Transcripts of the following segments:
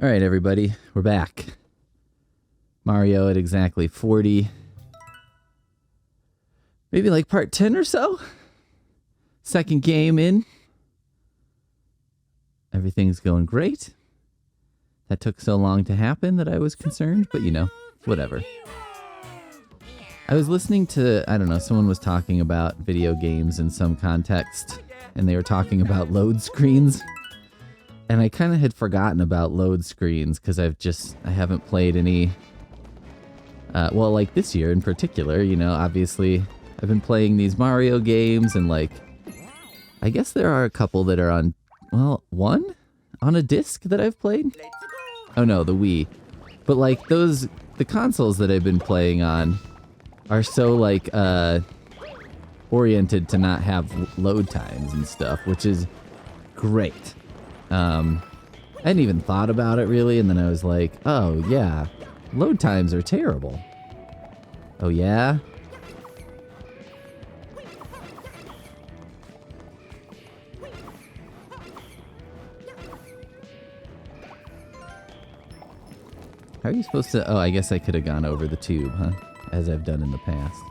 All right, everybody, we're back. Mario at exactly 40. Maybe like part 10 or so? Second game in. Everything's going great. That took so long to happen that I was concerned, but you know, whatever. I was listening to, I don't know, someone was talking about video games in some context, and they were talking about load screens. And I kind of had forgotten about load screens because I haven't played any, well, like this year in particular, you know, obviously I've been playing these Mario games and like, I guess there are a couple that are on, well, one on a disc that I've played. Oh no, the Wii. But like the consoles that I've been playing on are so like, oriented to not have load times and stuff, which is great. I hadn't even thought about it really, and then I was like, oh yeah, load times are terrible. Oh yeah? How are you supposed to... Oh, I guess I could have gone over the tube, huh? As I've done in the past.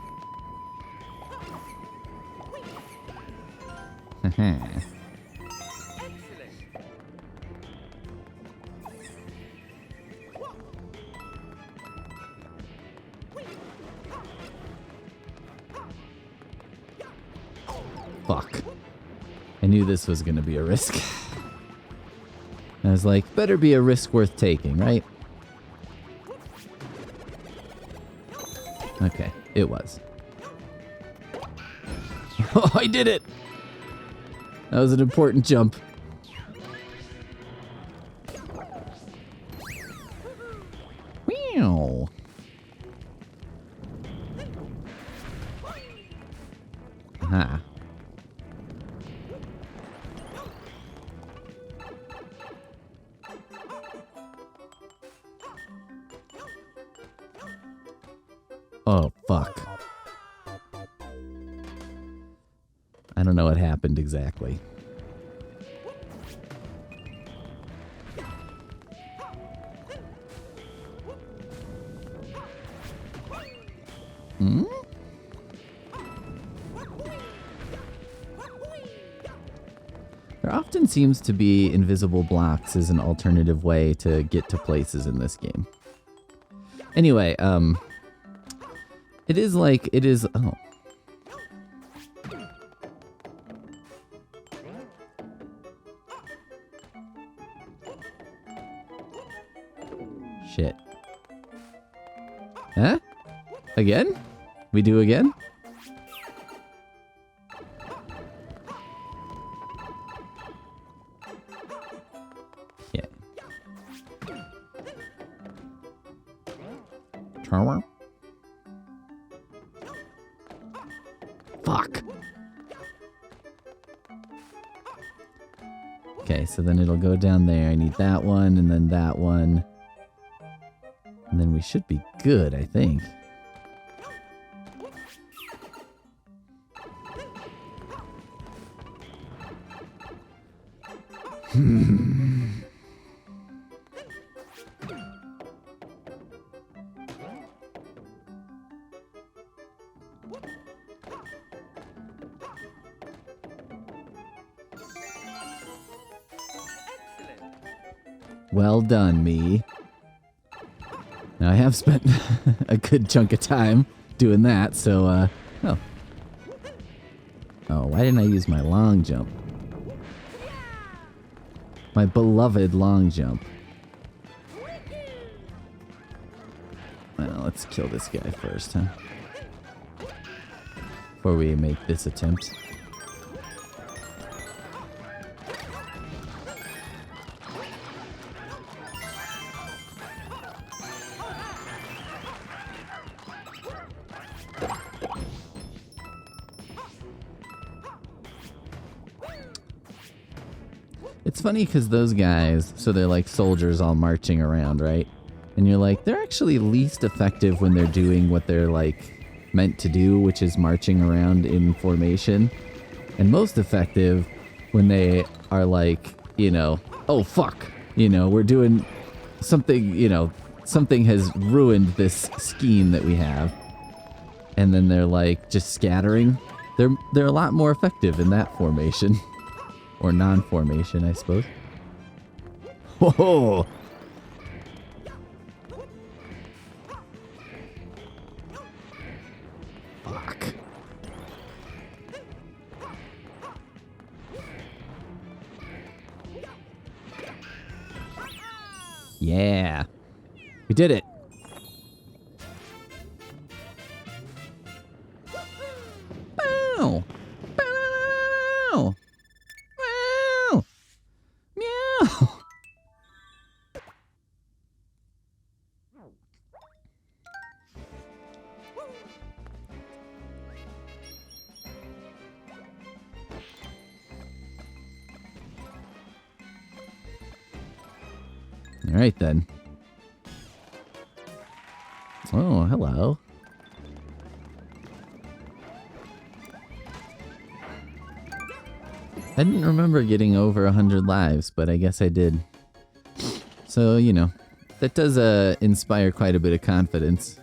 Haha. Fuck. I knew this was going to be a risk. I was like, better be a risk worth taking, right? Okay, it was. Oh, I did it! That was an important jump. Meow. Aha. Oh, fuck. I don't know what happened exactly. Hmm? There often seems to be invisible blocks as an alternative way to get to places in this game. Anyway, it is like, it is, oh. Shit. Huh? Again? We do again? Yeah. Tower. Fuck. Okay, so then it'll go down there. I need that one, and then that one. And then we should be good, I think. Well done, me. Now, I have spent a good chunk of time doing that, so, oh. Oh, why didn't I use my long jump? My beloved long jump. Well, let's kill this guy first, huh? Before we make this attempt. It's funny because those guys, so they're like soldiers all marching around, right? And you're like, they're actually least effective when they're doing what they're like meant to do, which is marching around in formation. And most effective when they are like, you know, oh fuck, you know, we're doing something, something has ruined this scheme that we have. And then they're like just scattering. They're a lot more effective in that formation. Or non-formation, I suppose. Whoa! Fuck. Yeah. We did it. Bow. Bow. Meow. Meow. All right then. Oh, hello. I didn't remember getting over 100 lives, but I guess I did. So, that does inspire quite a bit of confidence.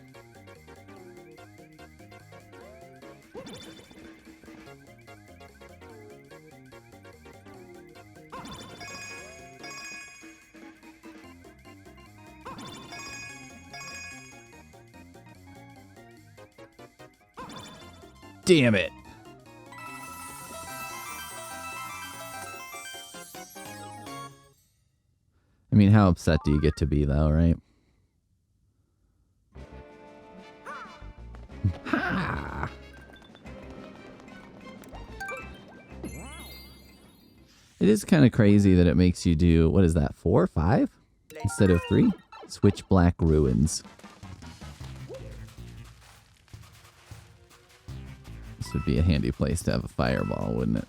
Damn it. I mean, how upset do you get to be, though, right? Ha! It is kind of crazy that it makes you do, what is that, 4 or 5? Instead of 3? Switch Black Ruins. This would be a handy place to have a fireball, wouldn't it?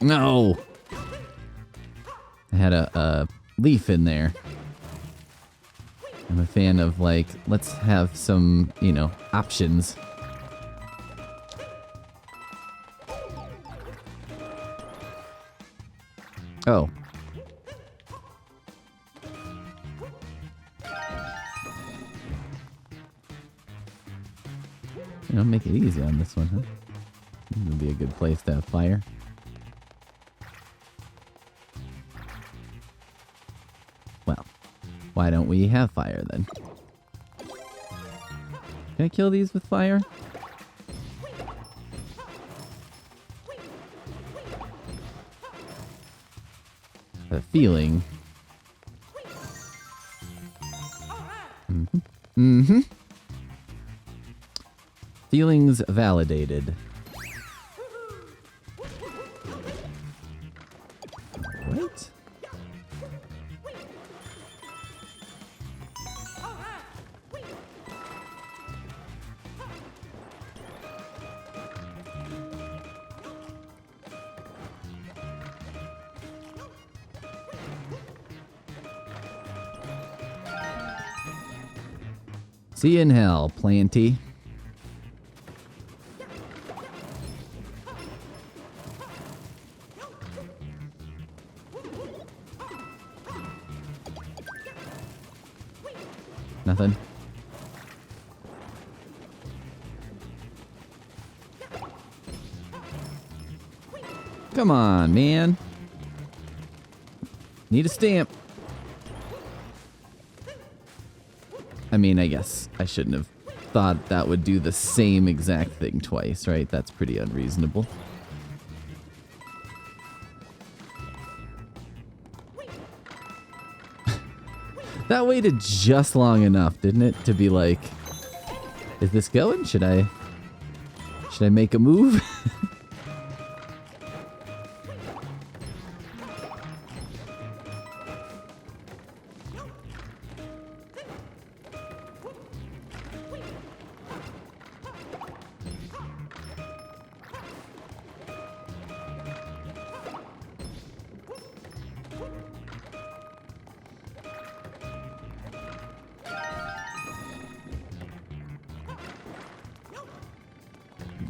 No! I had a leaf in there. I'm a fan of, like, let's have some, options. Oh. Make it easy on this one, huh? This would be a good place to have fire. Well, why don't we have fire then? Can I kill these with fire? I have a feeling. Feelings validated. Right? See you in hell, Planty. Nothing. Come on, man. Need a stamp. I mean, I guess I shouldn't have thought that would do the same exact thing twice, right? That's pretty unreasonable. That waited just long enough, didn't it? To be like, is this going? Should I make a move?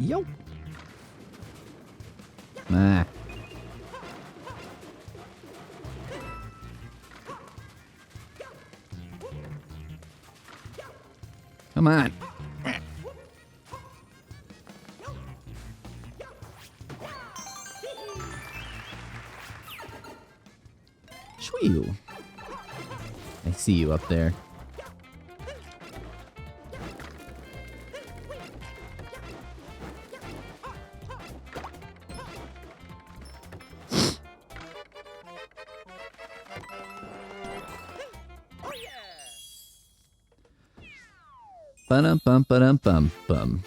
Yo. Ah. Come on. Shwee. I see you up there. Bum.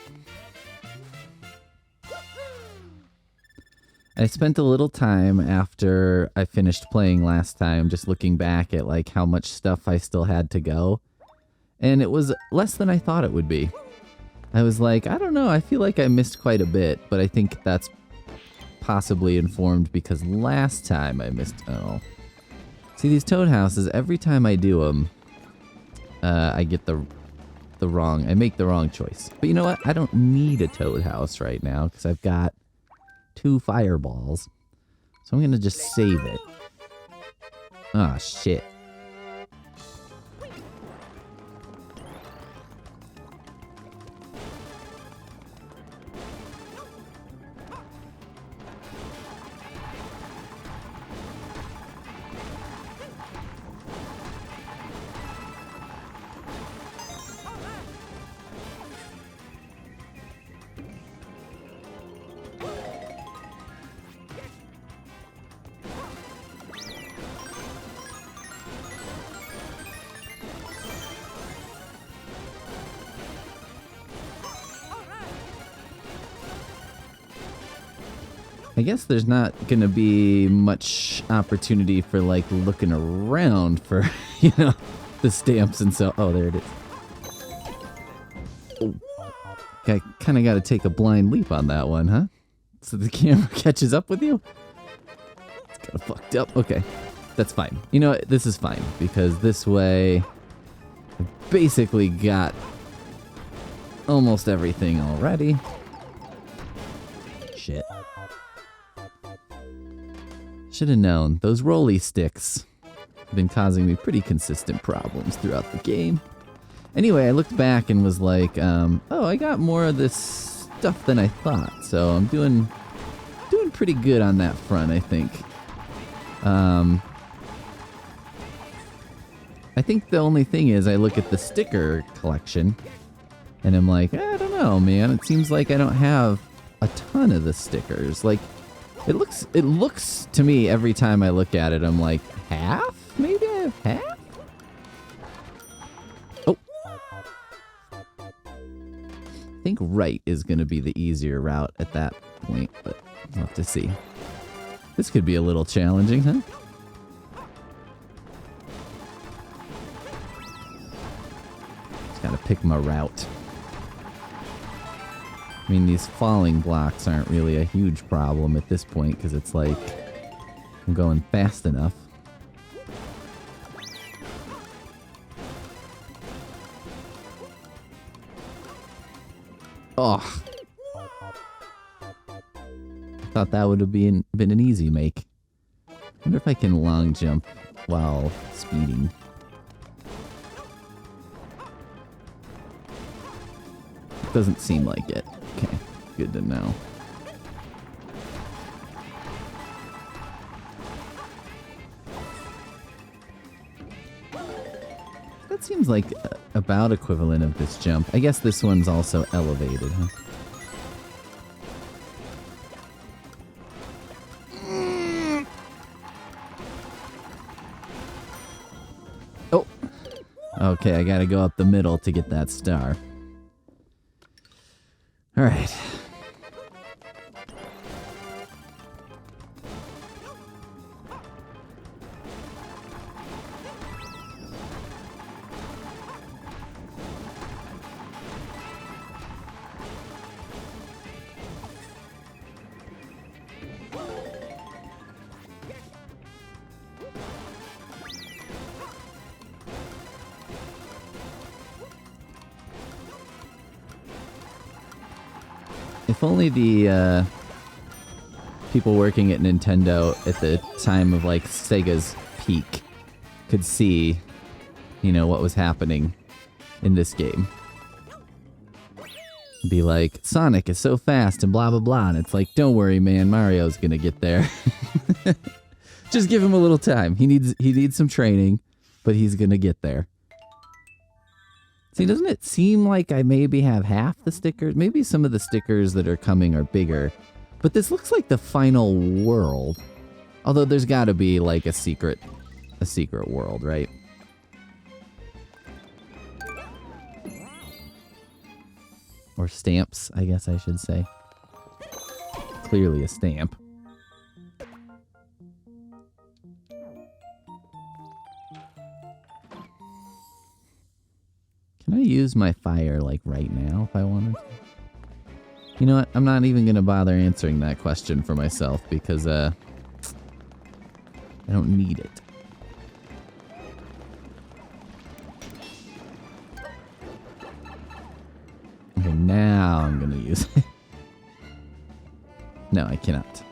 I spent a little time after I finished playing last time just looking back at like how much stuff I still had to go. And it was less than I thought it would be. I was like, I don't know, I feel like I missed quite a bit, but I think that's possibly informed because last time I missed... Oh. See, these toad houses, every time I do them, I get the wrong... I make the wrong choice. But you know what? I don't need a toad house right now because I've got 2 fireballs. So I'm going to just save it. Ah, shit. I guess there's not gonna be much opportunity for like looking around for, you know, the stamps and so. Oh, there it is. Oh. I kind of got to take a blind leap on that one, huh? So the camera catches up with you? It's kind of fucked up. Okay, that's fine. You know what? This is fine because this way I basically got almost everything already. Shit. Should have known. Those rolly sticks have been causing me pretty consistent problems throughout the game. Anyway, I looked back and was like, oh, I got more of this stuff than I thought. So I'm doing pretty good on that front, I think. I think the only thing is I look at the sticker collection and I'm like, I don't know, man. It seems like I don't have a ton of the stickers. Like, it looks to me every time I look at it, I'm like, half? Maybe I have half? Oh. I think right is going to be the easier route at that point, but we'll have to see. This could be a little challenging, huh? Just gotta pick my route. I mean, these falling blocks aren't really a huge problem at this point because it's like I'm going fast enough. Oh. I thought that would have been an easy make. I wonder if I can long jump while speeding. Doesn't seem like it. Okay, good to know. That seems like about equivalent of this jump. I guess this one's also elevated, huh? Oh! Okay, I gotta go up the middle to get that star. All right. If only the people working at Nintendo at the time of like Sega's peak could see, you know, what was happening in this game. Be like, Sonic is so fast and blah blah blah, and it's like, don't worry man, Mario's gonna get there. Just give him a little time. He needs some training, but he's gonna get there. See, doesn't it seem like I maybe have half the stickers? Maybe some of the stickers that are coming are bigger, but this looks like the final world. Although there's gotta be like a secret world, right? Or stamps, I guess I should say. Clearly a stamp. Can I use my fire, like, right now if I wanted to? You know what? I'm not even going to bother answering that question for myself because, I don't need it. Okay, now I'm gonna use it. No, I cannot.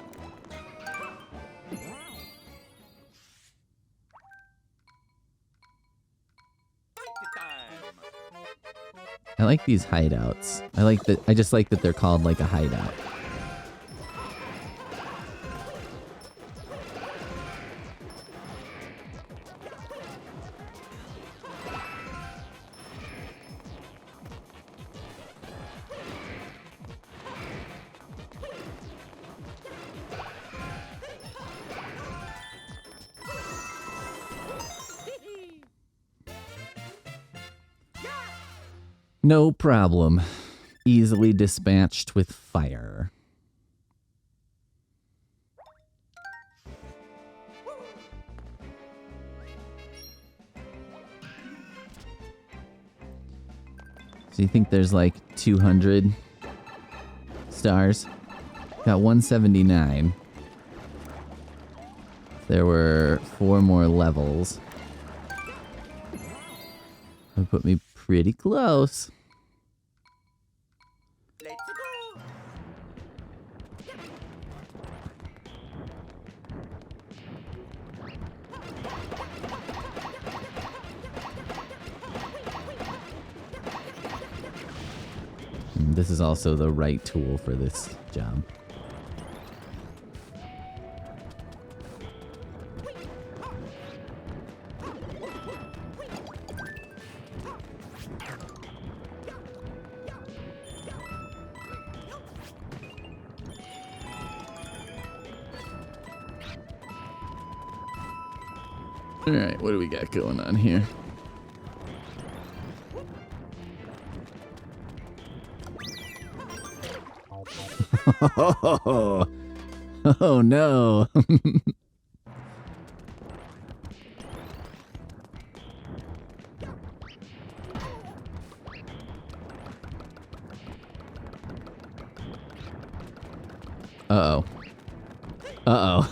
I like these hideouts. I just like that they're called like a hideout. No problem. Easily dispatched with fire. So you think there's like 200 stars? Got 179. There were 4 more levels. That put me pretty close. Let's go. This is also the right tool for this job. Alright, what do we got going on here? Oh no. Uh-oh. Uh-oh.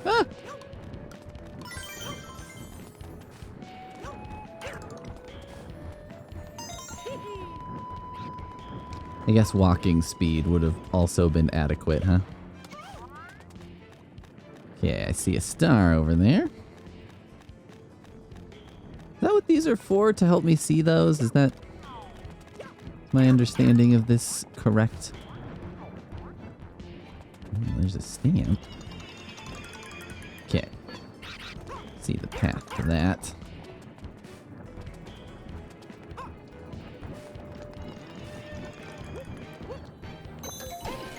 Ah! I guess walking speed would have also been adequate, huh? Okay, I see a star over there. Is that what these are for? To help me see those? Is my understanding of this correct? Oh, there's a stamp. Okay. See the path to that.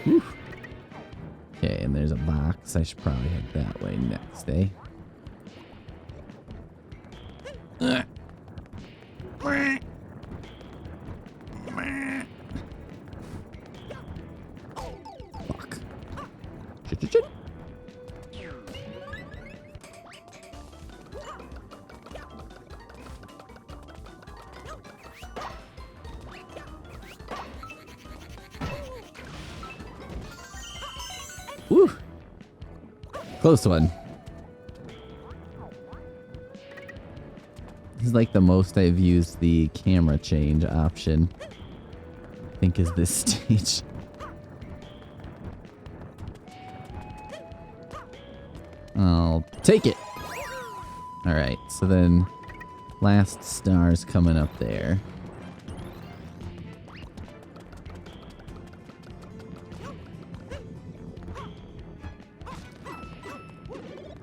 Whew. Okay, and there's a box. I should probably head that way next, eh? Fuck. Shit. Close one. This is like the most I've used the camera change option. I think is this stage. I'll take it. Alright, so then last star's coming up there.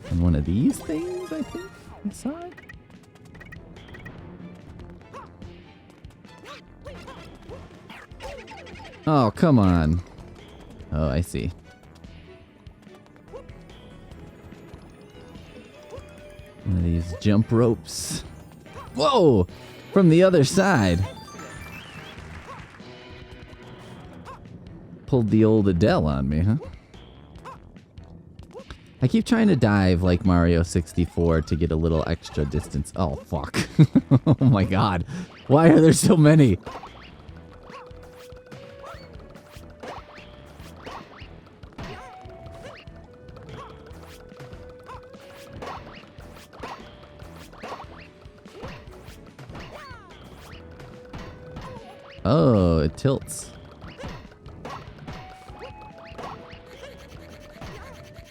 And one of these things, I think I saw it. Oh, come on. Oh, I see. One of these jump ropes. Whoa! From the other side. Pulled the old Adele on me, huh? I keep trying to dive like Mario 64 to get a little extra distance. Oh, fuck. Oh my god. Why are there so many? Oh, it tilts.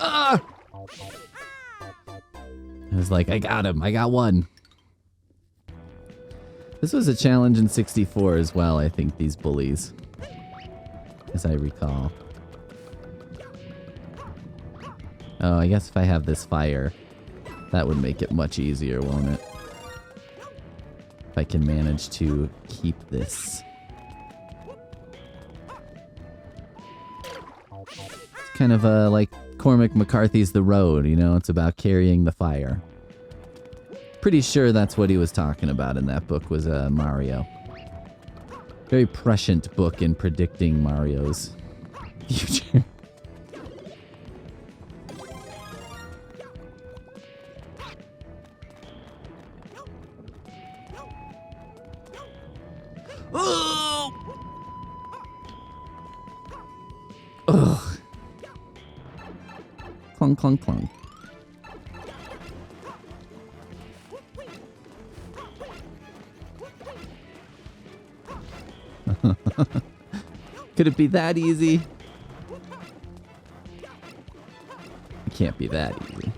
Ah! I was like, I got him. I got one. This was a challenge in 64 as well, I think, these bullies. As I recall. Oh, I guess if I have this fire, that would make it much easier, won't it? If I can manage to keep this. It's kind of like Cormac McCarthy's The Road, you know? It's about carrying the fire. Pretty sure that's what he was talking about in that book, was Mario. Very prescient book in predicting Mario's future. Ugh. Clunk, clunk, clunk. Could it be that easy? It can't be that easy.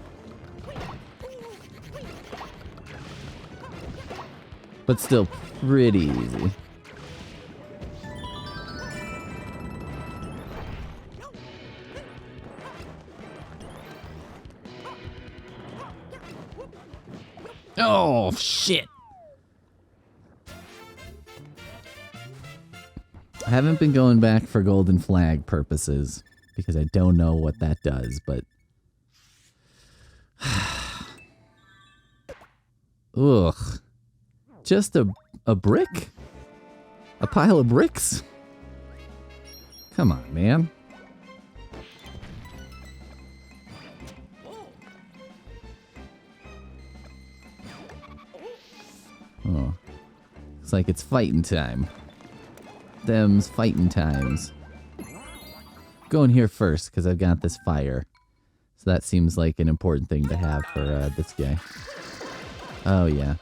But still pretty easy. Oh, shit. I haven't been going back for golden flag purposes because I don't know what that does, but ugh. Just a brick? A pile of bricks? Come on, man. Oh. Looks like it's fighting time. Them's fighting times. Going here first, because I've got this fire. So that seems like an important thing to have for this guy. Oh, yeah.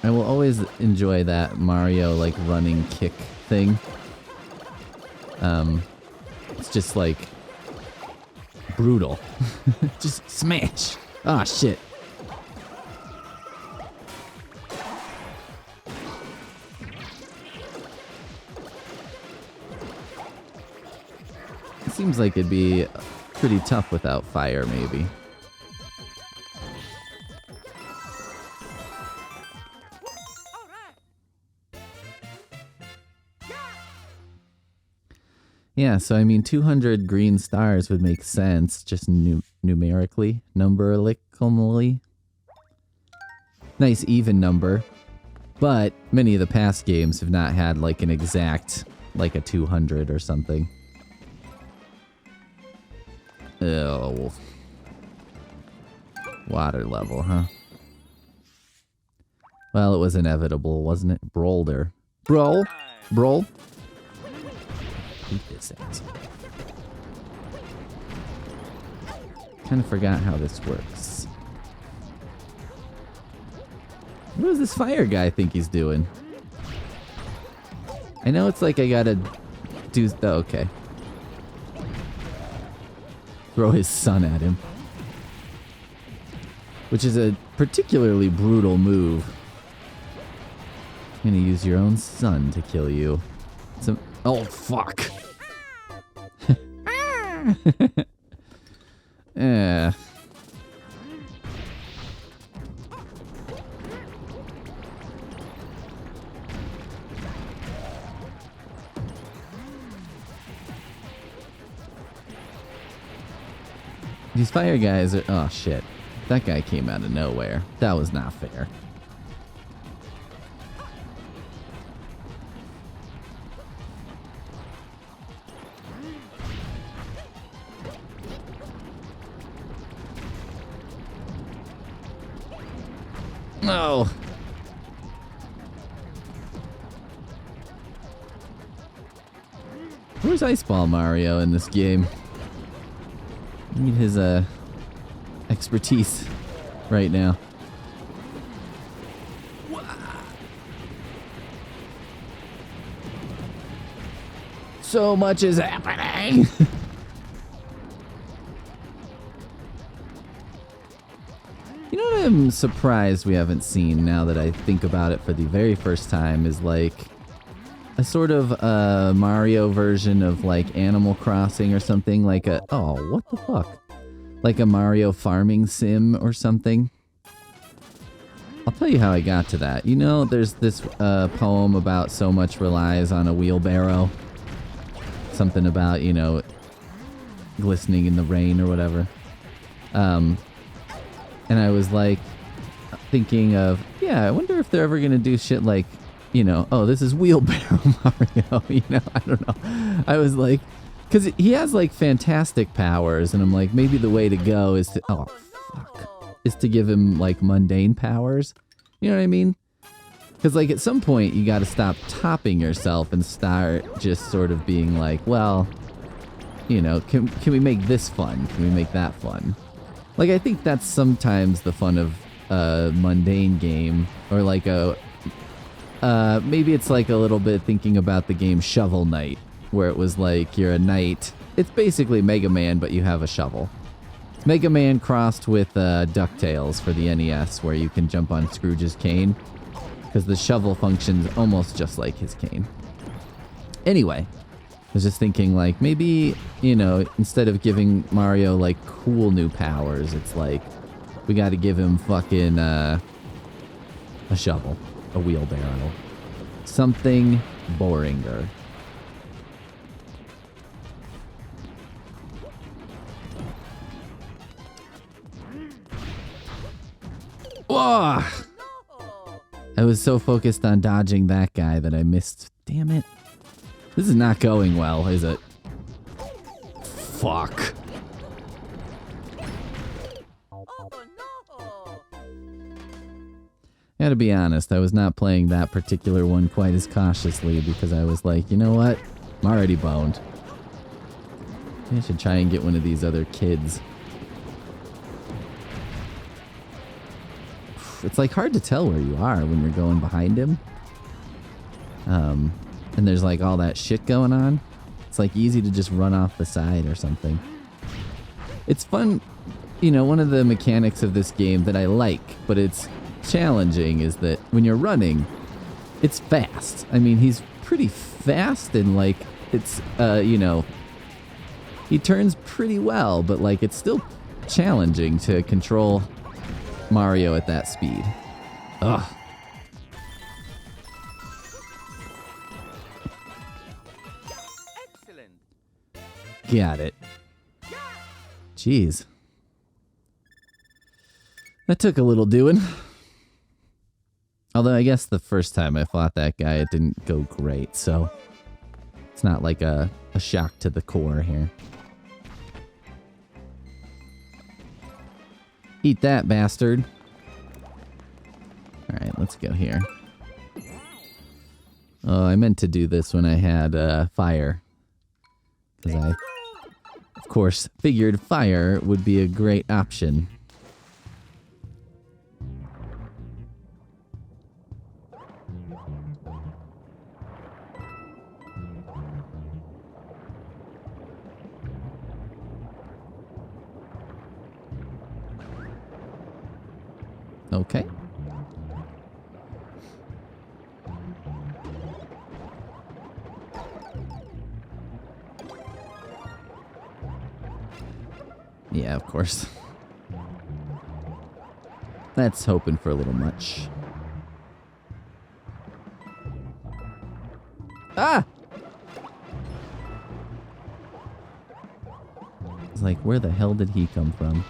I will always enjoy that Mario, like, running kick thing. It's just, like, brutal. Just smash. Ah, shit. It seems like it'd be pretty tough without fire, maybe. Yeah, so I mean, 200 green stars would make sense, just numerically, numberically. Nice even number. But many of the past games have not had like an exact, like a 200 or something. Oh. Water level, huh? Well, it was inevitable, wasn't it? Brolder. Brol? Brol? Eat this ass. Kind of forgot how this works. What does this fire guy think he's doing? I know it's like I gotta do... Oh, okay. Throw his son at him. Which is a particularly brutal move. You're gonna use your own son to kill you. Oh, fuck. Yeah. These fire guys are... Oh, shit. That guy came out of nowhere. That was not fair. No. Where's Ice Ball Mario in this game? I need his expertise right now. So much is happening. You know what I'm surprised we haven't seen now that I think about it for the very first time is like a sort of Mario version of like Animal Crossing or something, like a... Oh, what the fuck? Like a Mario farming sim or something. I'll tell you how I got to that. You know, there's this poem about so much relies on a wheelbarrow. Something about, you know, glistening in the rain or whatever. And I was like thinking of, yeah, I wonder if they're ever going to do shit like, you know, oh, this is wheelbarrow Mario, you know, I don't know. I was like, because he has like fantastic powers, and I'm like, maybe the way to go is to, oh, fuck, is to give him like mundane powers. You know what I mean? Because like at some point you got to stop topping yourself and start just sort of being like, well, you know, can we make this fun? Can we make that fun? Like, I think that's sometimes the fun of a mundane game, or like a... maybe it's like a little bit thinking about the game Shovel Knight, where it was like you're a knight. It's basically Mega Man, but you have a shovel. It's Mega Man crossed with DuckTales for the NES, where you can jump on Scrooge's cane, because the shovel functions almost just like his cane. Anyway, I was just thinking like maybe, you know, instead of giving Mario like cool new powers, it's like we got to give him fucking a shovel. A wheelbarrow. Something boringer. Whoa! I was so focused on dodging that guy that I missed. Damn it. This is not going well, is it? Fuck. Gotta be honest, I was not playing that particular one quite as cautiously because I was like, you know what? I'm already boned. I should try and get one of these other kids. It's like hard to tell where you are when you're going behind him. And there's like all that shit going on. It's like easy to just run off the side or something. It's fun, you know, one of the mechanics of this game that I like, but it's challenging, is that when you're running, it's fast. I mean, he's pretty fast, and like it's you know, he turns pretty well, but like it's still challenging to control Mario at that speed. Ugh. Excellent. Got it. Jeez. That took a little doing. Although I guess the first time I fought that guy, it didn't go great, so it's not like a shock to the core here. Eat that, bastard. Alright, let's let's go here. Oh, I meant to do this when I had fire. Because I, of course, figured fire would be a great option. Okay. Yeah, of course. That's hoping for a little much. Ah! It's like, where the hell did he come from?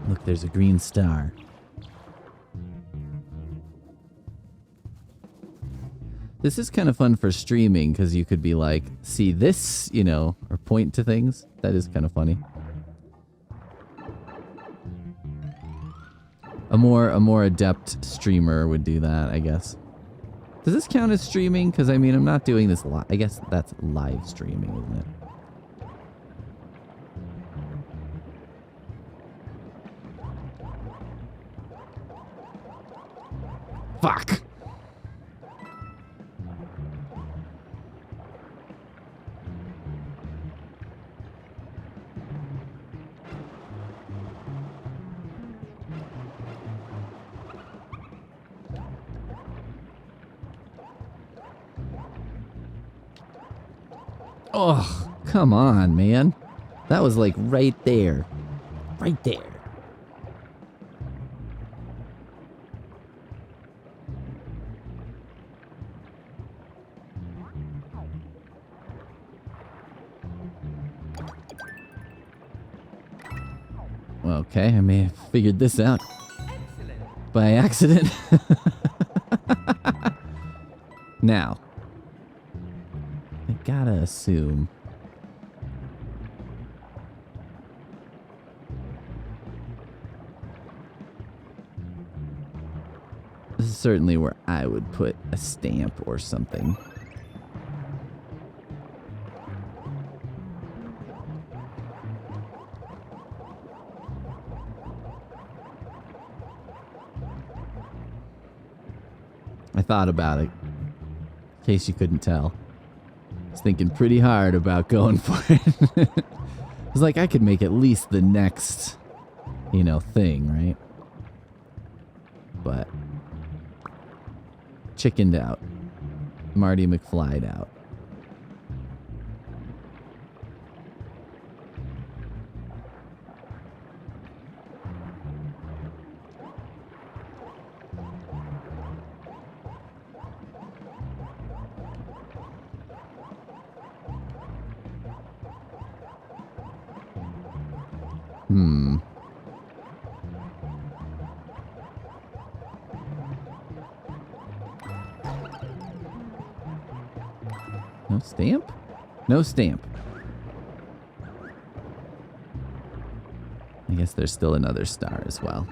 Look, there's a green star. This is kind of fun for streaming because you could be like, see this, you know, or point to things. That is kind of funny. A more adept streamer would do that, I guess. Does this count as streaming? Because I mean, I'm not doing this live. I guess that's live streaming, isn't it? Fuck! Oh, come on, man. That was like right there. Right there. Okay, I may have figured this out by accident. Now, I gotta assume this is certainly where I would put a stamp or something. I thought about it, in case you couldn't tell. I was thinking pretty hard about going for it. I was like, I could make at least the next, you know, thing, right? But chickened out. Marty McFly'd out. No stamp? No stamp. I guess there's still another star as well.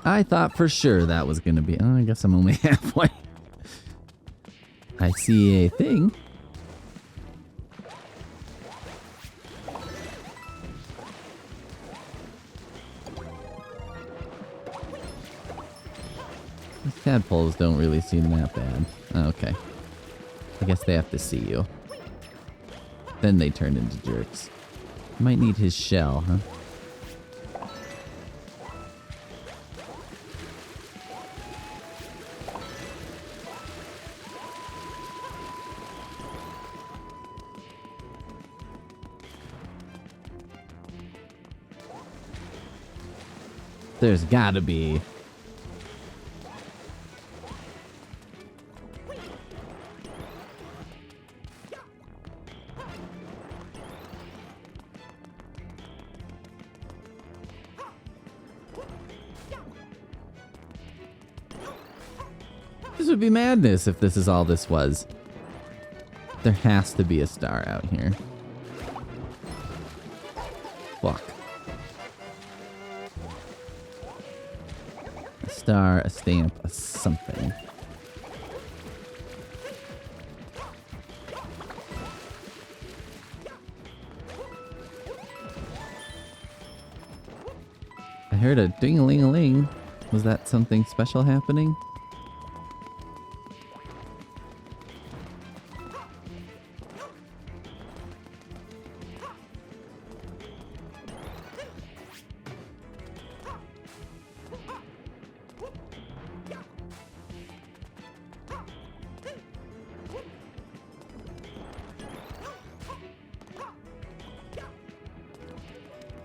I thought for sure that was gonna be... Oh, I guess I'm only halfway. I see a thing. These tadpoles don't really seem that bad. Okay. I guess they have to see you. Then they turn into jerks. Might need his shell, huh? There's gotta be. This would be madness if this is all this was. There has to be a star out here. Fuck. A star, a stamp, a something. I heard a ding-a-ling-a-ling. Was that something special happening?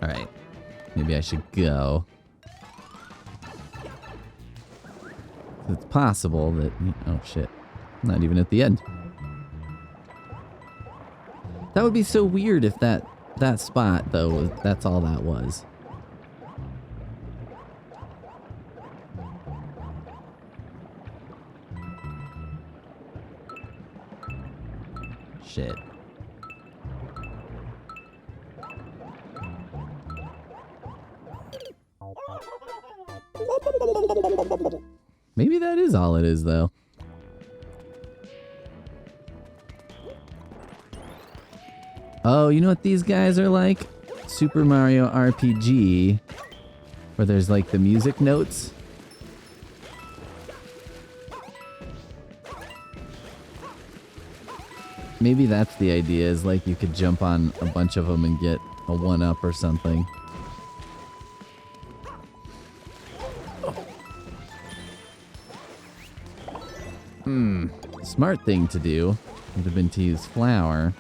Alright. Maybe I should go. It's possible that... Oh, shit. Not even at the end. That would be so weird if that spot, though, that's all that was. Shit. Maybe that is all it is, though. Oh, you know what these guys are like? Super Mario RPG, where there's like the music notes. Maybe that's the idea, is like you could jump on a bunch of them and get a 1-up or something. Smart thing to do would have been to use flour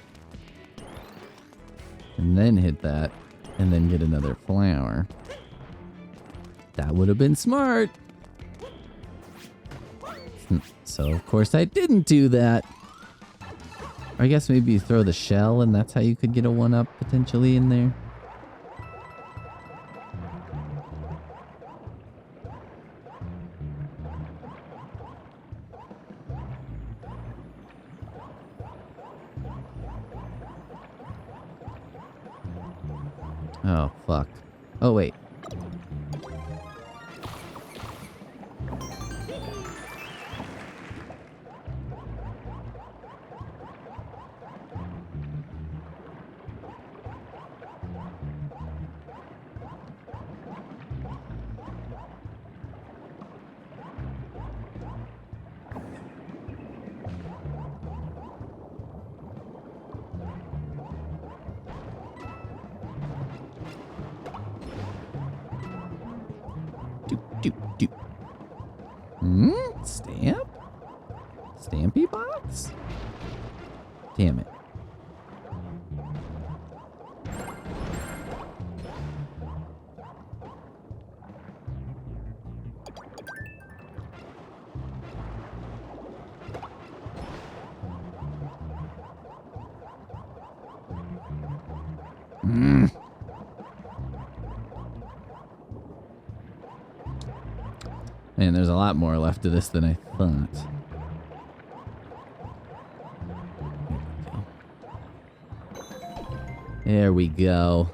and then hit that and then get another flour. That would have been smart. So of course I didn't do that. Or I guess maybe you throw the shell and that's how you could get a 1-up potentially in there. Oh, fuck. Oh, wait. Stamp? Stampy box? Damn it. Man, there's a lot more left to this than I thought. There we go.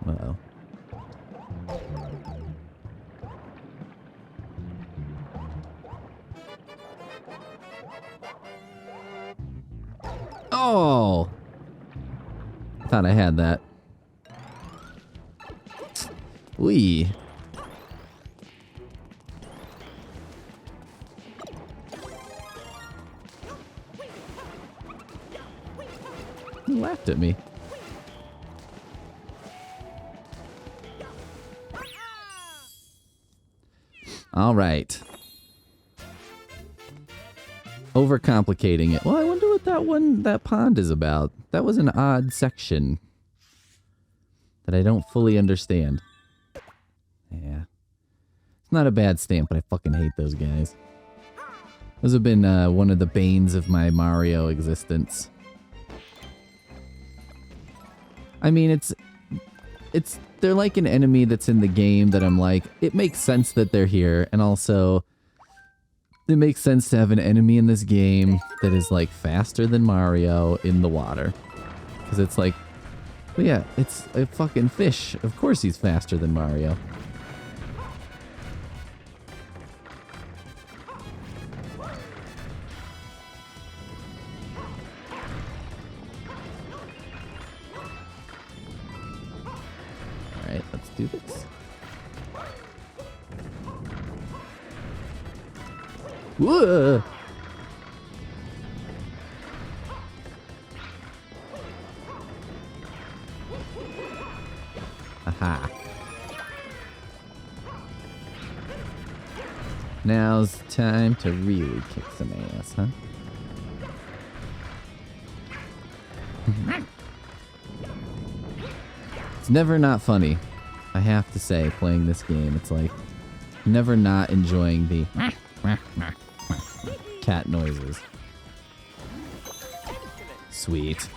Uh-oh. Oh! Thought I had that. Wee. He laughed at me. All right. Overcomplicating it. Well, I wonder what that pond is about. That was an odd section that I don't fully understand. Yeah. It's not a bad stamp, but I fucking hate those guys. Those have been one of the banes of my Mario existence. I mean, it's they're like an enemy that's in the game that I'm like, it makes sense that they're here, and also it makes sense to have an enemy in this game that is like faster than Mario in the water. Because it's like, well, yeah, it's a fucking fish. Of course he's faster than Mario. Alright, let's do this. Whoa! Aha. Now's time to really kick some ass, huh? It's never not funny. I have to say, playing this game, it's like never not enjoying the cat noises. Sweet.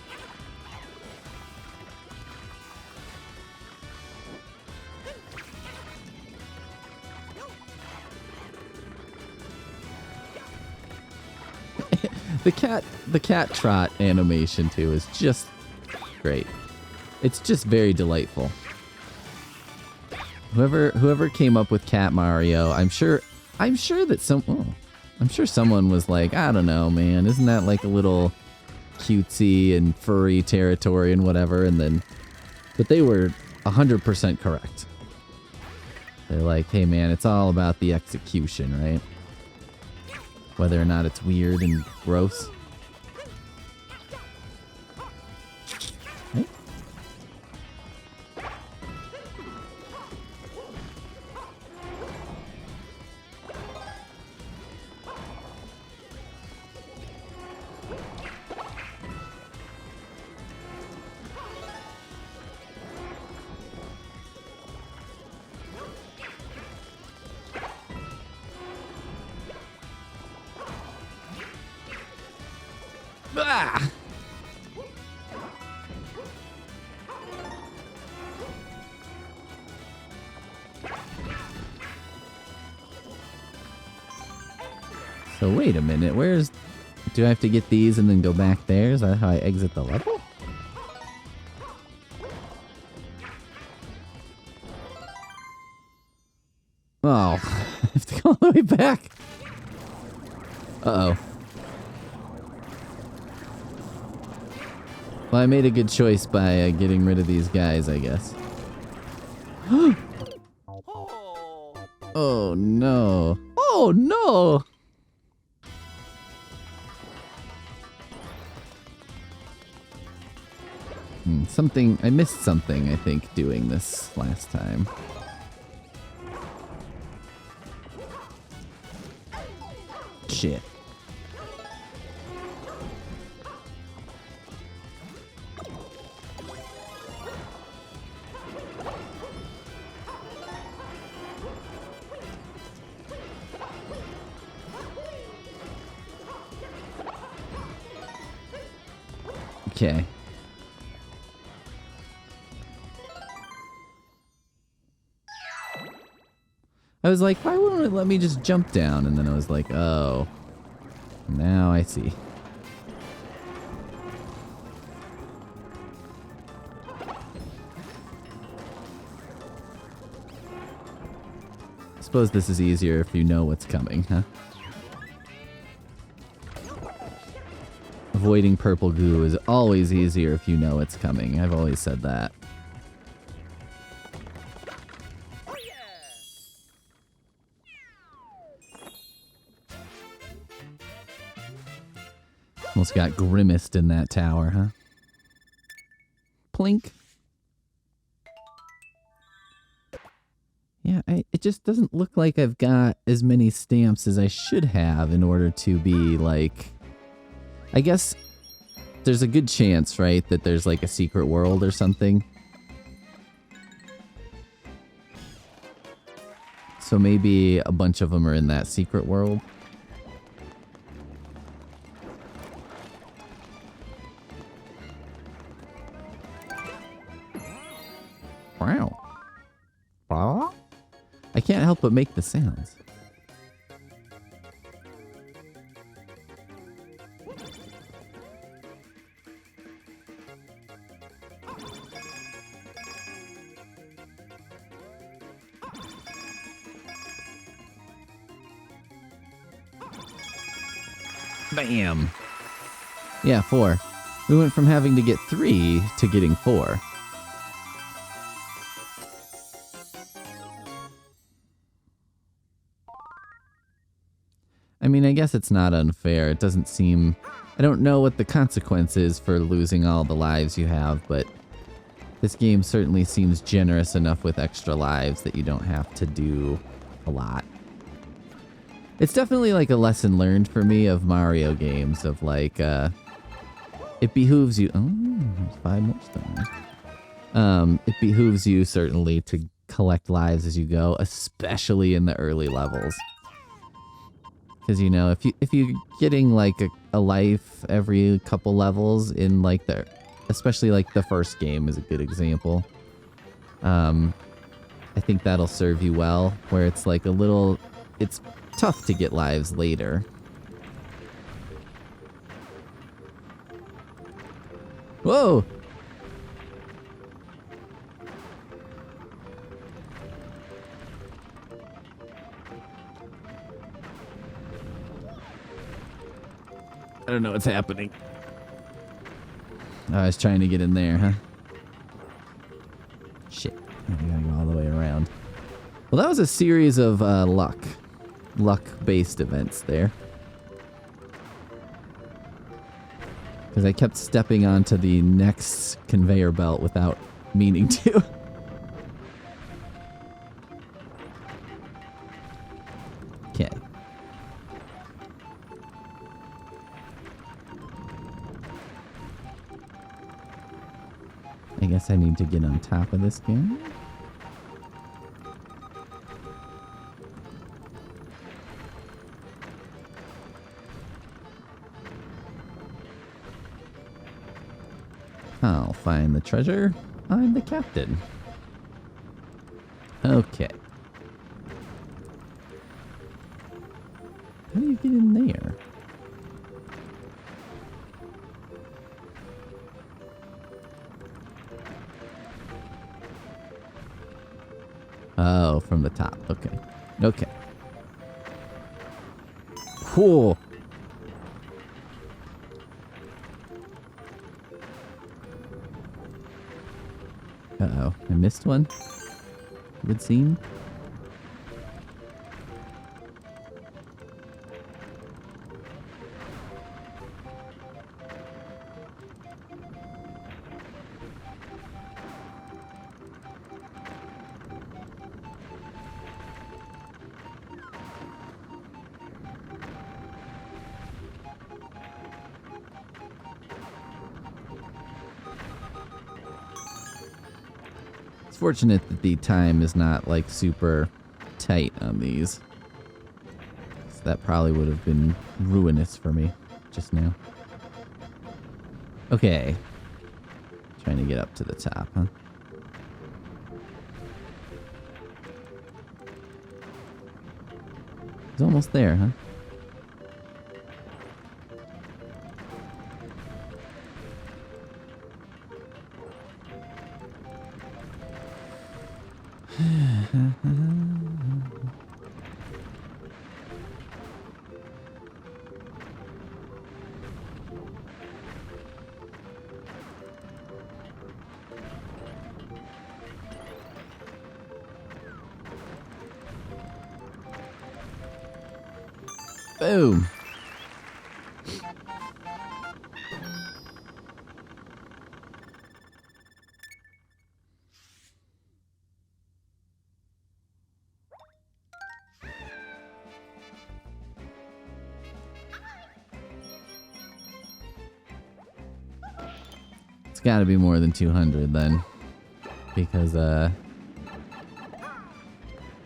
The cat trot animation too is just great. It's just very delightful. Whoever came up with Cat Mario, I'm sure that I'm sure someone was like, I don't know, man, isn't that like a little cutesy and furry territory and whatever, but they were 100% correct. They're like, hey man, it's all about the execution, right? Whether or not it's weird and gross. Right? Ah! So wait a minute, do I have to get these and then go back there? Is that how I exit the level? Oh, I have to go all the way back. Uh-oh. Well, I made a good choice by getting rid of these guys, I guess. Oh no. Oh no! I missed something, I think, doing this last time. Shit. Okay. I was like, why wouldn't it let me just jump down? And then I was like, oh. Now I see. I suppose this is easier if you know what's coming, huh? Avoiding purple goo is always easier if you know it's coming. I've always said that. Almost got grimaced in that tower, huh? Plink. Yeah, it just doesn't look like I've got as many stamps as I should have in order to be like... I guess there's a good chance, right, that there's like a secret world or something. So maybe a bunch of them are in that secret world. Wow. can't help but make the sounds. Bam! Yeah, 4. We went from having to get 3 to getting 4. I mean, I guess it's not unfair. It doesn't seem... I don't know what the consequence is for losing all the lives you have, but this game certainly seems generous enough with extra lives that you don't have to do a lot. It's definitely like a lesson learned for me of Mario games, of like, it behooves you... Oh, there's 5 more stars. It behooves you certainly to collect lives as you go, especially in the early levels. Because, you know, if you're getting like a life every couple levels in like especially like the first game is a good example. I think that'll serve you well, where it's like it's tough to get lives later. Whoa! I don't know what's happening. Oh, I was trying to get in there, huh? Shit. I gotta go all the way around. Well, that was a series of luck-based events there. Because I kept stepping onto the next conveyor belt without meaning to. Okay. I guess I need to get on top of this game. I'll find the treasure. I'm the captain. Okay. How do you get in there? Oh, from the top. Okay. Okay. Cool. Uh-oh. I missed one. It would seem. Fortunate that the time is not like super tight on these. So that probably would have been ruinous for me just now. Okay. Trying to get up to the top, huh? It's almost there, huh? Boom. It's got to be more than 200 then, because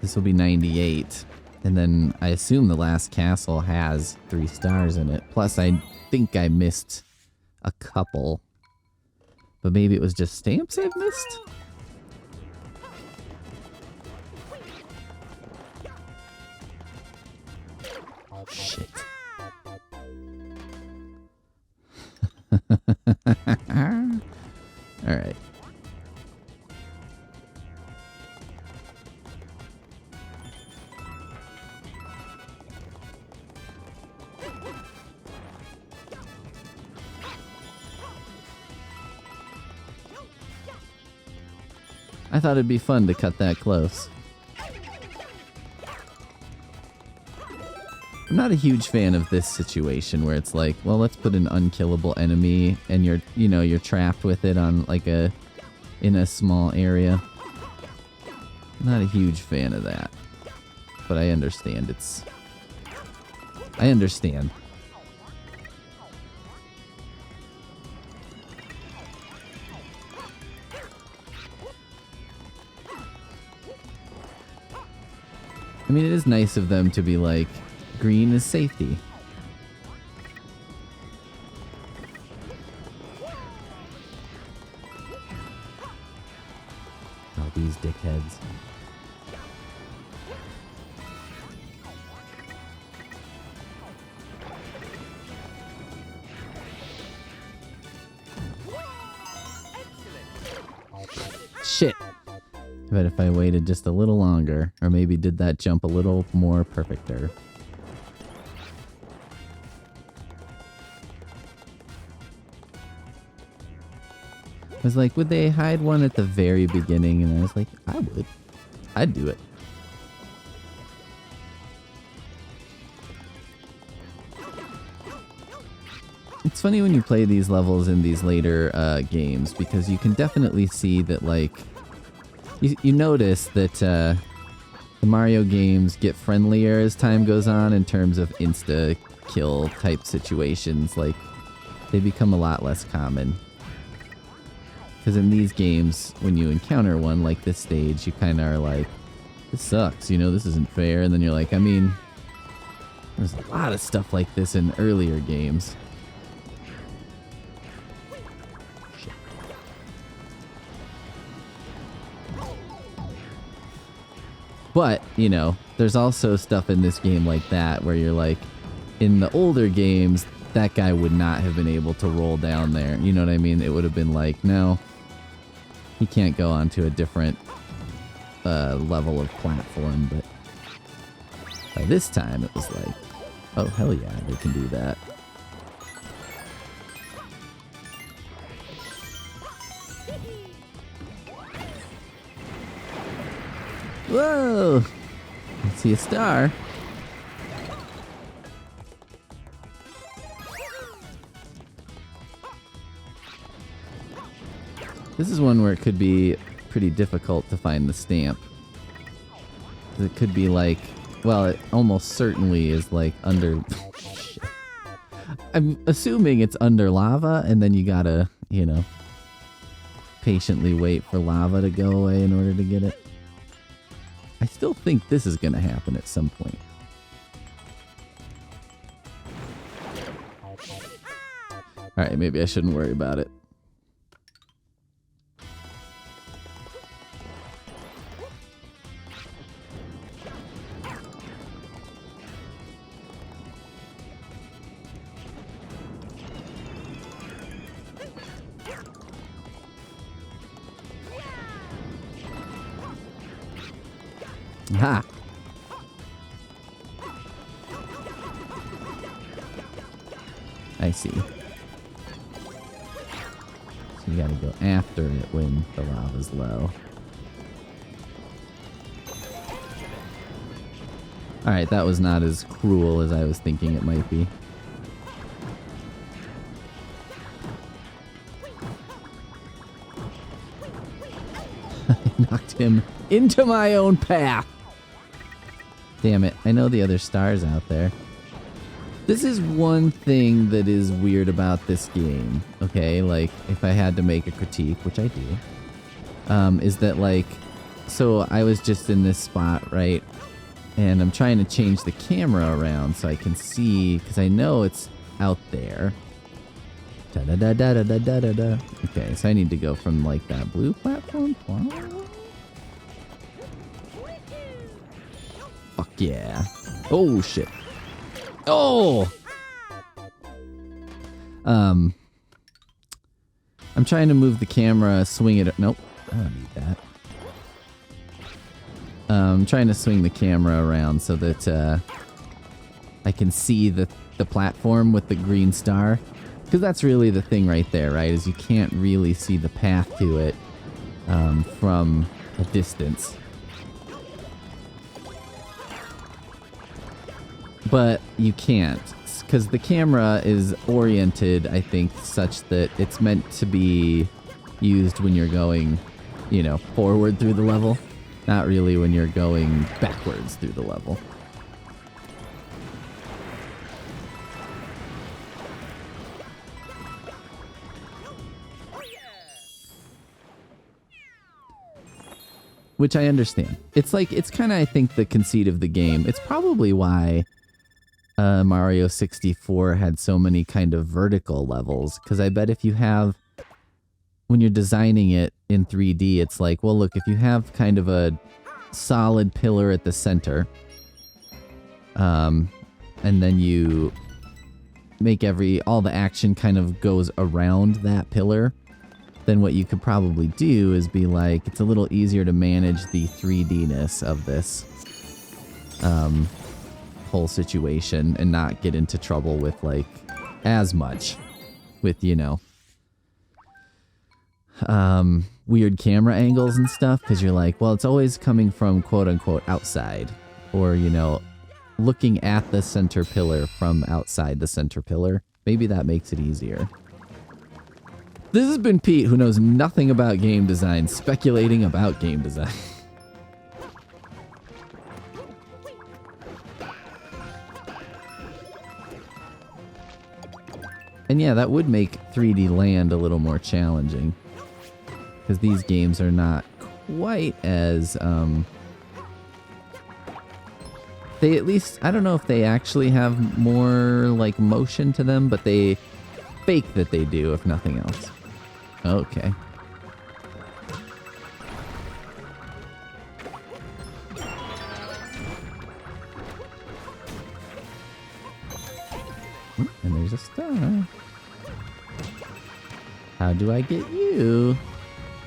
this will be 98. And then I assume the last castle has 3 stars in it. Plus, I think I missed a couple. But maybe it was just stamps I've missed? Shit. Alright. I thought it'd be fun to cut that close. I'm not a huge fan of this situation where it's like, well, let's put an unkillable enemy and you're trapped with it on like in a small area. I'm not a huge fan of that. But I understand I understand. I mean, it is nice of them to be like, green is safety. Oh, these dickheads. Shit. I bet if I waited just a little longer, or maybe did that jump a little more perfecter. I was like, would they hide one at the very beginning? And I was like, I would. I'd do it. It's funny when you play these levels in these later games, because you can definitely see that, like, you notice that the Mario games get friendlier as time goes on in terms of insta-kill type situations. Like, they become a lot less common. Because in these games, when you encounter one like this stage, you kind of are like, this sucks, you know, this isn't fair. And then you're like, I mean, there's a lot of stuff like this in earlier games. But, you know, there's also stuff in this game like that where you're like, in the older games, that guy would not have been able to roll down there. You know what I mean? It would have been like, no, he can't go onto a different level of platform. But by this time, it was like, oh, hell yeah, they can do that. Whoa! I see a star. This is one where it could be pretty difficult to find the stamp. It could be like, well, it almost certainly is like under... I'm assuming it's under lava, and then you gotta, you know, patiently wait for lava to go away in order to get it. I still think this is gonna happen at some point. Alright, maybe I shouldn't worry about it. Ha! I see. So you gotta go after it when the lava's low. Alright, that was not as cruel as I was thinking it might be. I knocked him into my own path! Damn it, I know the other stars out there. This is one thing that is weird about this game, okay? Like, if I had to make a critique, which I do, is that, like, so I was just in this spot, right? And I'm trying to change the camera around so I can see, because I know it's out there. Da-da-da-da-da-da-da-da. Okay, so I need to go from, like, that blue platform? Fuck yeah. Oh, shit. Oh! I'm trying to move the camera, swing it. Nope, I don't need that. I'm trying to swing the camera around so that I can see the platform with the green star. Because that's really the thing right there, right? Is you can't really see the path to it from a distance. But you can't, because the camera is oriented, I think, such that it's meant to be used when you're going, you know, forward through the level. Not really when you're going backwards through the level. Which I understand. It's like, it's kind of, I think, the conceit of the game. It's probably why Mario 64 had so many kind of vertical levels. Because I bet if you have, when you're designing it in 3D, it's like, well, look, if you have kind of a solid pillar at the center, and then you make all the action kind of goes around that pillar, then what you could probably do is be like, it's a little easier to manage the 3D-ness of this whole situation and not get into trouble with, like, as much with, you know, weird camera angles and stuff, because you're like, well, it's always coming from quote-unquote outside, or, you know, looking at the center pillar from outside the center pillar. Maybe that makes it easier. This has been Pete, who knows nothing about game design, speculating about game design. And yeah, that would make 3D Land a little more challenging, because these games are not quite as, they at least, I don't know if they actually have more, like, motion to them, but they fake that they do, if nothing else. Okay. And there's a star. How do I get you?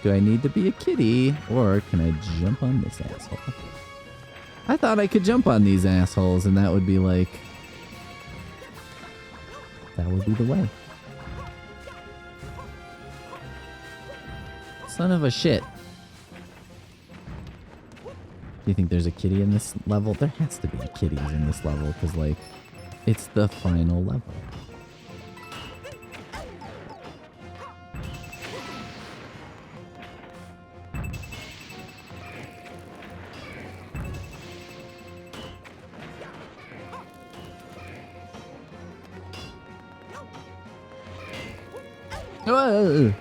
Do I need to be a kitty? Or can I jump on this asshole? I thought I could jump on these assholes and that would be like... that would be the way. Son of a shit. Do you think there's a kitty in this level? There has to be kitties in this level, because, like, it's the final level. Whoa.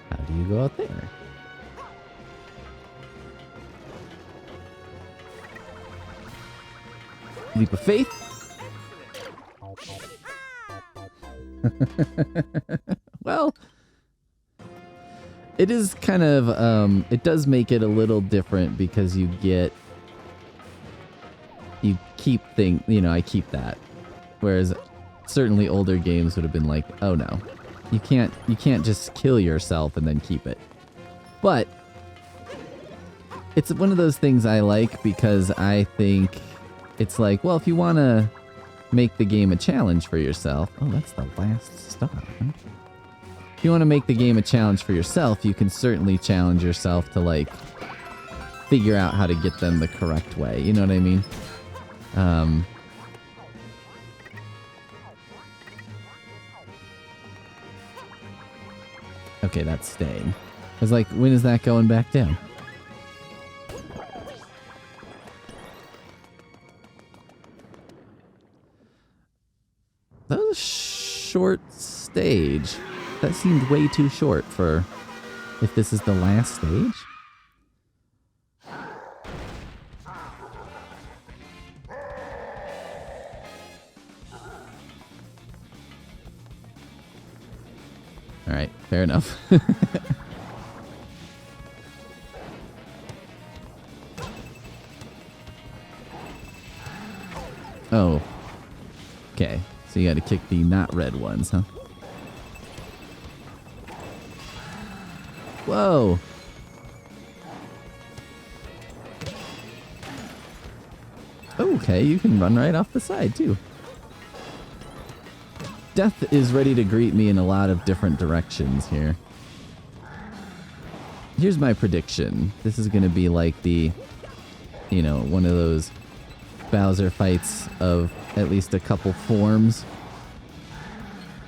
How do you go out there? Leap of faith. Well, it is kind of, it does make it a little different because you keep things, you know, I keep that. Whereas certainly older games would have been like, oh no, you can't just kill yourself and then keep it. But it's one of those things I like because I think it's like, well, if you want to make the game a challenge for yourself, oh, that's the last star, huh? If you want to make the game a challenge for yourself, you can certainly challenge yourself to, like, figure out how to get them the correct way. You know what I mean? Okay, that's staying. I was like, when is that going back down? That was a short stage. That seemed way too short for if this is the last stage. Alright, fair enough. Oh. Okay. So you gotta kick the not red ones, huh? Whoa! Okay, you can run right off the side, too. Death is ready to greet me in a lot of different directions here. Here's my prediction. This is gonna be like the, you know, one of those Bowser fights of at least a couple forms.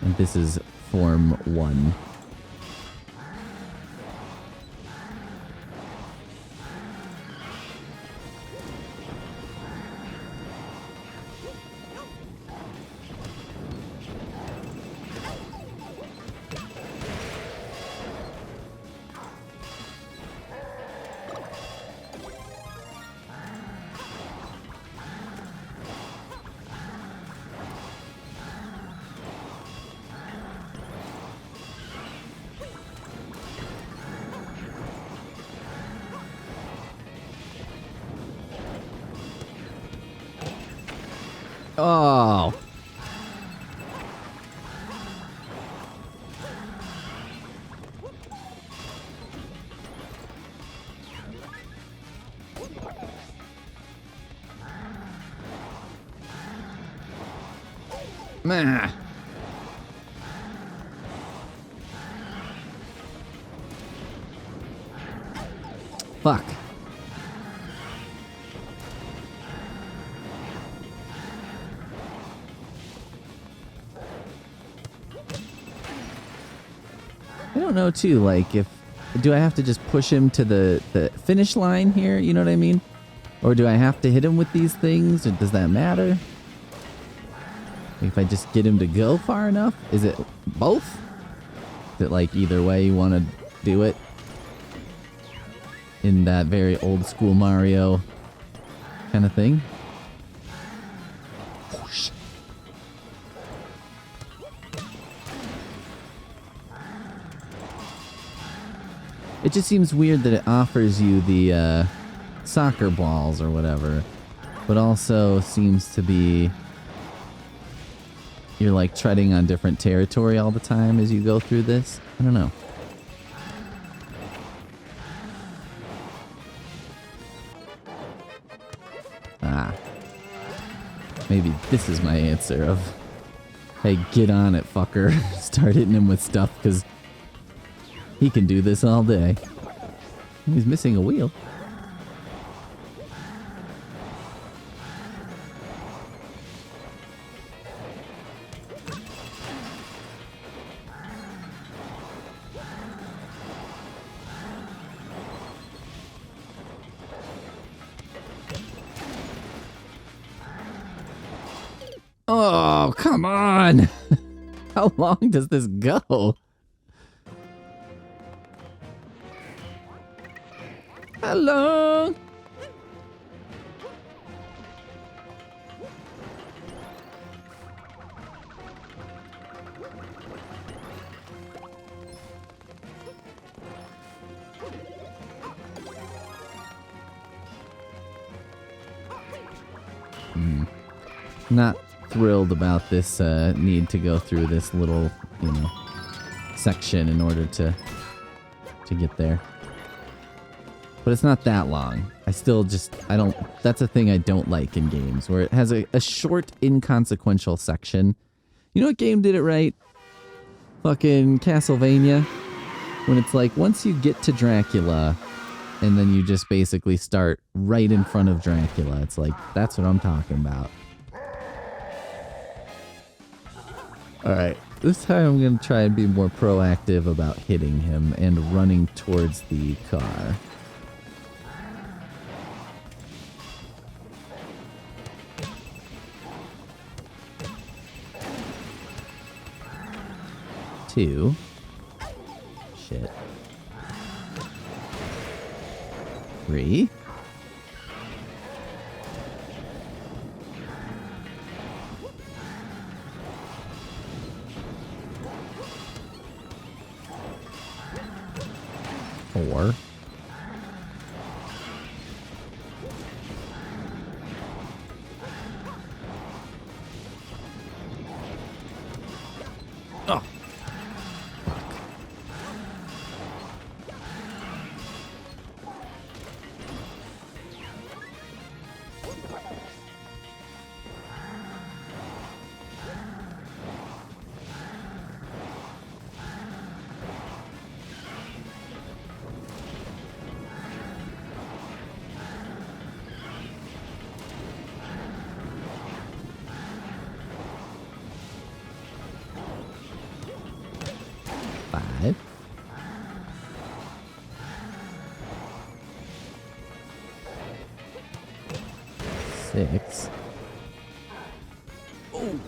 And this is form 1. Oh. Meh. Fuck. I don't know too, like do I have to just push him to the finish line here, you know what I mean? Or do I have to hit him with these things, or does that matter? If I just get him to go far enough? Is it both? Is it like either way you want to do it? In that very old school Mario kind of thing? Whoosh. It just seems weird that it offers you the soccer balls or whatever, but also seems to be you're like treading on different territory all the time as you go through this. I don't know. Ah. Maybe this is my answer of, hey, get on it, fucker. Start hitting him with stuff, because he can do this all day. He's missing a wheel. Oh, come on! How long does this go? How long? Not thrilled about this need to go through this little, you know, section in order to get there. But it's not that long. I still just, that's a thing I don't like in games, where it has a short, inconsequential section. You know what game did it right? Fucking Castlevania. When it's like, once you get to Dracula, and then you just basically start right in front of Dracula. It's like, that's what I'm talking about. Alright, this time I'm going to try and be more proactive about hitting him and running towards the car. Two. Shit. 3.4. 5. 6. Oh!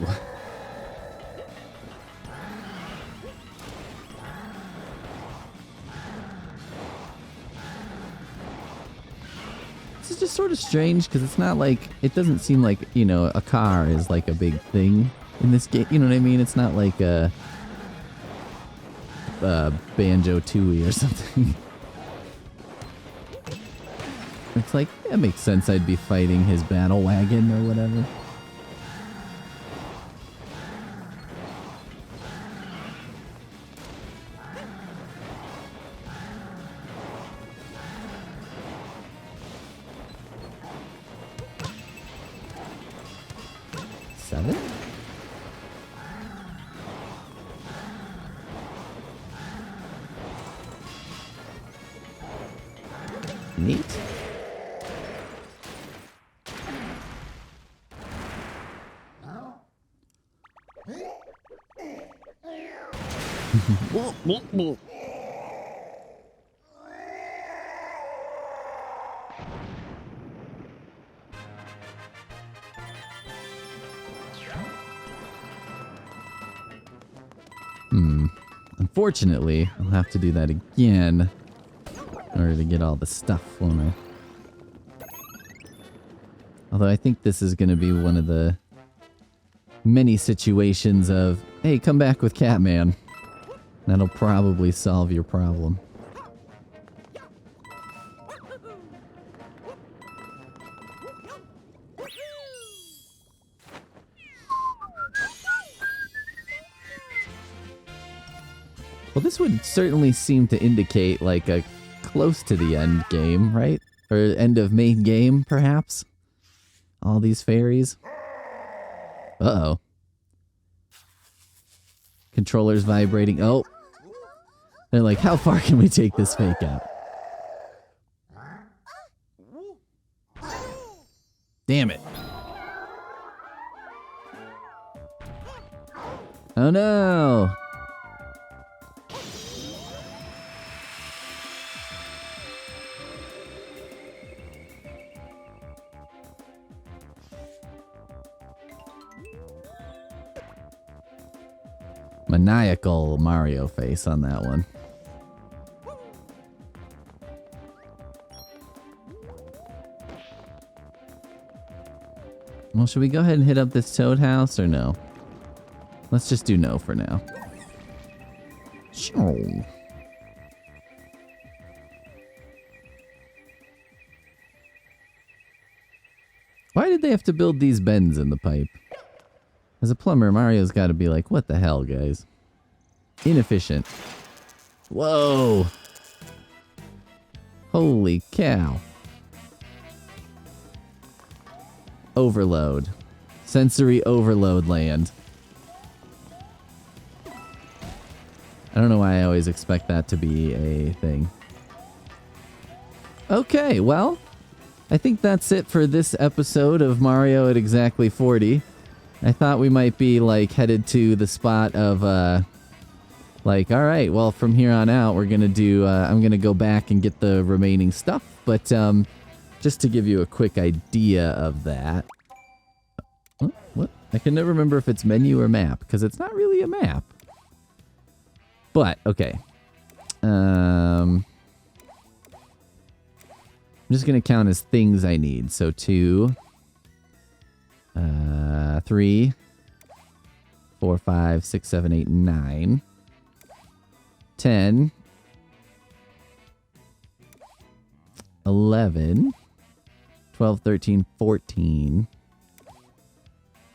This is just sort of strange because it's not like, it doesn't seem like, you know, a car is like a big thing in this game. You know what I mean? It's not like a Banjo-Tooie or something. It's like, that makes sense I'd be fighting his battle wagon or whatever. Seven? Neat. Unfortunately, I'll have to do that again in order to get all the stuff, won't I? Although I think this is going to be one of the many situations of, hey, come back with Catman. That'll probably solve your problem. Well, this would certainly seem to indicate like a close to the end game, right? Or end of main game, perhaps? All these fairies. Uh-oh. Controllers vibrating. Oh. They're like, how far can we take this fake out? Damn it. Oh no! Maniacal Mario face on that one. Well, should we go ahead and hit up this Toad house or no? Let's just do no for now. Sure. Why did they have to build these bends in the pipe? As a plumber, Mario's got to be like, what the hell, guys? Inefficient. Whoa! Holy cow. Overload. Sensory overload land. I don't know why I always expect that to be a thing. Okay, well, I think that's it for this episode of Mario at Exactly 40. I thought we might be, like, headed to the spot of, like, alright, well, from here on out, we're gonna do, I'm gonna go back and get the remaining stuff, but, just to give you a quick idea of that. What? I can never remember if it's menu or map, because it's not really a map. But, okay. I'm just gonna count as things I need, so 2... 3, 4, 5, 6, 7, 8, 9, 10, 11, 12, 13, 14,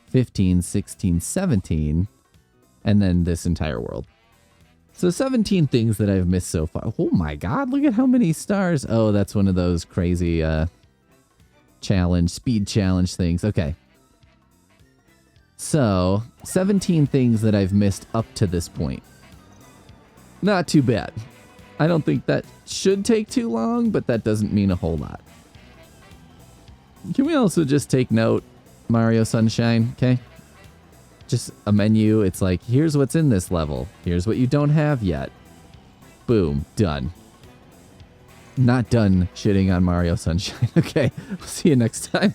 15, 16, 17, and then this entire world. So 17 things that I've missed so far. Oh my god, look at how many stars. Oh, that's one of those crazy speed challenge things. Okay. So, 17 things that I've missed up to this point. Not too bad. I don't think that should take too long, but that doesn't mean a whole lot. Can we also just take note, Mario Sunshine, okay? Just a menu, it's like, here's what's in this level. Here's what you don't have yet. Boom, done. Not done shitting on Mario Sunshine. Okay, we'll see you next time.